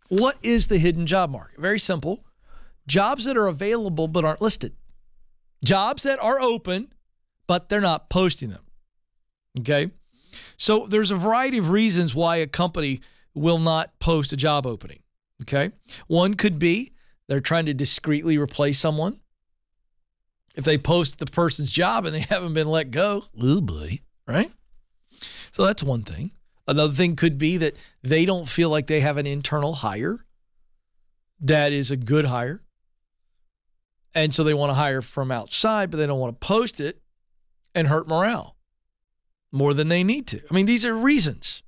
What is the hidden job market? Very simple. Jobs that are available but aren't listed. Jobs that are open, but they're not posting them. Okay? So there's a variety of reasons why a company will not post a job opening. Okay? One could be they're trying to discreetly replace someone. If they post the person's job and they haven't been let go, oh boy, right? So that's one thing. Another thing could be that they don't feel like they have an internal hire that is a good hire. And so they want to hire from outside, but they don't want to post it and hurt morale more than they need to. I mean, these are reasons.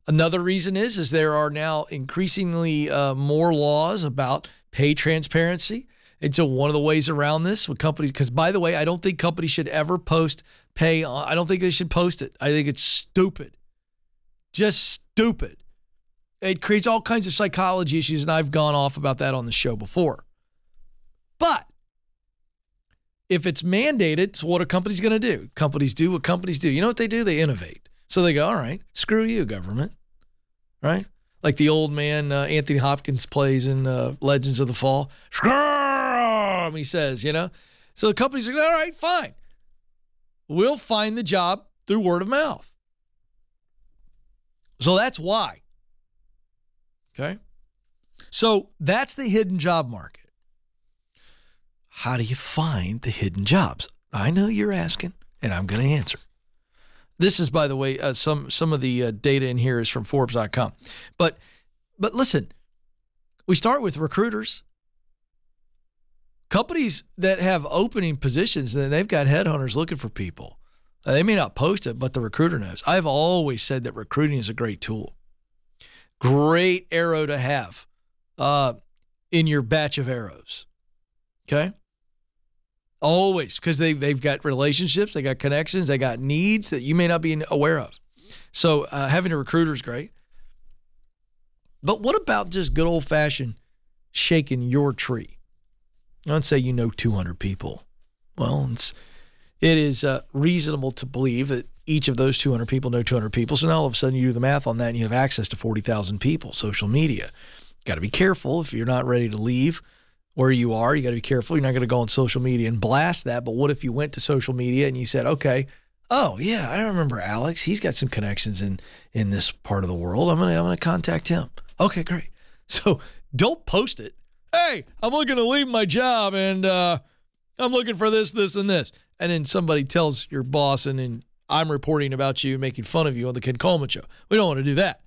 Another reason is there are now increasingly more laws about pay transparency. And so one of the ways around this with companies, because by the way, I don't think companies should ever post pay. I don't think they should post it. I think it's stupid. Just stupid. It creates all kinds of psychology issues, and I've gone off about that on the show before. But if it's mandated, so what are companies going to do? Companies do what companies do. You know what they do? They innovate. So they go, all right, screw you, government. Right? Like the old man Anthony Hopkins plays in Legends of the Fall. Screw him, he says, you know. So the companies are all right, fine. We'll find the job through word of mouth. So that's why. Okay? So that's the hidden job market. How do you find the hidden jobs? I know you're asking, and I'm going to answer. This is, by the way, some of the data in here is from Forbes.com. But listen, we start with recruiters. Companies that have opening positions, and they've got headhunters looking for people. They may not post it, but the recruiter knows. I've always said that recruiting is a great tool. Great arrow to have in your batch of arrows. Okay? Always, because they've got relationships, they got connections, they got needs that you may not be aware of. So having a recruiter is great. But what about just good old-fashioned shaking your tree? Let's say you know 200 people. Well, it is reasonable to believe that each of those 200 people know 200 people. So now all of a sudden you do the math on that and you have access to 40,000 people, social media. Got to be careful if you're not ready to leave where you are. You got to be careful. You're not going to go on social media and blast that. But what if you went to social media and you said, okay, oh yeah, I remember Alex. He's got some connections in this part of the world. I'm gonna contact him. Okay, great. So don't post it. Hey, I'm looking to leave my job and I'm looking for this, this, and this. And then somebody tells your boss and then I'm reporting about you, making fun of you on the Ken Coleman Show. We don't want to do that.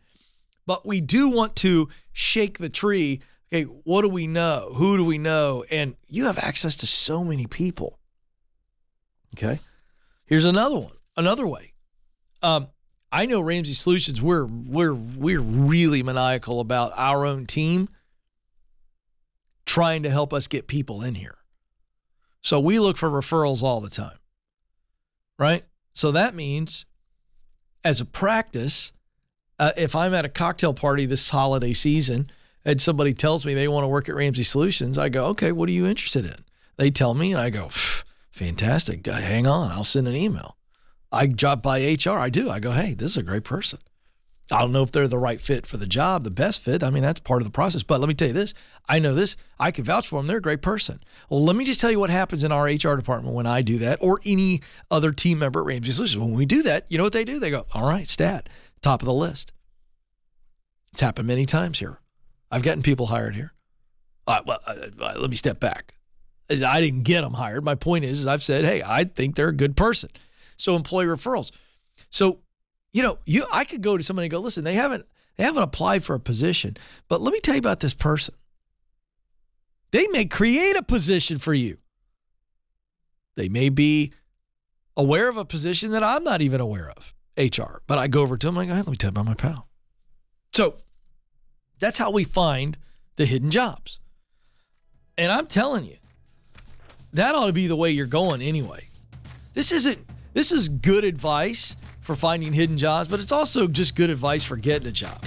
But we do want to shake the tree. Okay, what do we know? Who do we know? And you have access to so many people. Okay, here's another one, another way. I know Ramsey Solutions, we're really maniacal about our own team trying to help us get people in here. So we look for referrals all the time, right? So that means as a practice, if I'm at a cocktail party this holiday season and somebody tells me they want to work at Ramsey Solutions, I go, okay, what are you interested in? They tell me and I go, fantastic. Hang on, I'll send an email. I drop by HR. I do. I go, hey, this is a great person. I don't know if they're the right fit for the job, the best fit. I mean, that's part of the process. But let me tell you this. I know this. I can vouch for them. They're a great person. Well, let me just tell you what happens in our HR department when I do that or any other team member at Ramsey Solutions. When we do that, you know what they do? They go, all right, stat, top of the list. It's happened many times here. I've gotten people hired here. Let me step back. I didn't get them hired. My point is I've said, hey, I think they're a good person. So employee referrals. So, I could go to somebody and go, listen, they haven't applied for a position, but let me tell you about this person. They may create a position for you. They may be aware of a position that I'm not even aware of, HR. But I go over to them and I go, hey, let me tell you about my pal. So that's how we find the hidden jobs. And I'm telling you, that ought to be the way you're going anyway. This is good advice for finding hidden jobs, but it's also just good advice for getting a job.